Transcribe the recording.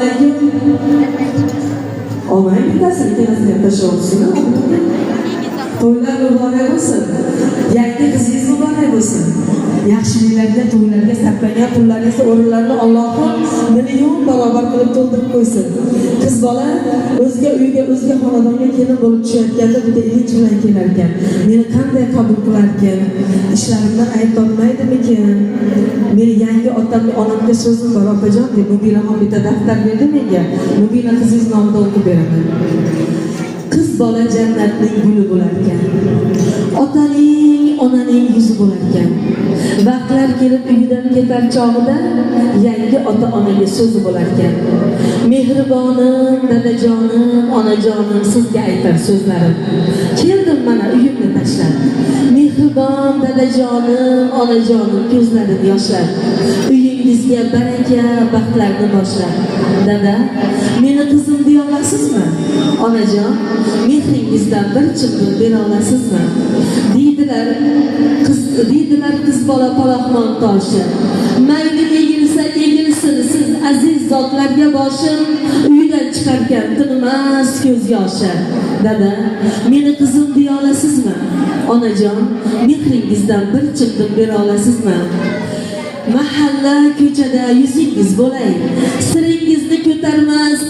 alaykum. Olmay bittasi ikkalasini tashlab olsin. To'ylar muborak bo'lsin. Yangi qizingiz muborak bo'lsin. Yaxshiliklarga, to'ylarga sarflagan pullaringizni o'rinlarini Allohim million barobar qilib to'ldirib qo'ysin. Qiz bola o'zga uyga, o'zga xonadonga kelin bo'lib tushayotganda juda ilinj bilan kelar ekan. Meni qanday qabul qilar ekan? Ishlarimdan ayb topmaydimikin? Meni yangi otamga, onamga so'zim bor, opajon deb Mubinaxon bitta daftar berdi menga. Mubina qizingiz nomidan o'qib beraman. Qiz bola jannatning guli bo'lar ekan. Otaning, onaning yuzi bo'lar ekan. Vaqtlar kelib uyidan ketar chog'ida yangi ota-onaga so'zi bo'lar ekan. Mehribonim, dadajonim, onajonim sizga aytar so'zlarim. Keldim mana uyimni tashlab. Mehribon dadajonim, onajonim ko'zlarim yoshlar. Uyingizga baraka, baxtlarni boshlab. Dada, meni qizim deya olasizmi? Onajon, mehringizdan bir chimdim bera olasizmi? Deydilar qiz bola paloxmon toshi. Mayli egilsa egilsin, siz aziz zotlarga boshim uydan chiqarkan tinmas ko'z yoshi. Dada, meni qizim deya olasizmi? Onajon, mehringizdan bir chimdim bera olasizmi? Mahalla ko'chada yuzingiz bo'lay, siringizni ko'tarmas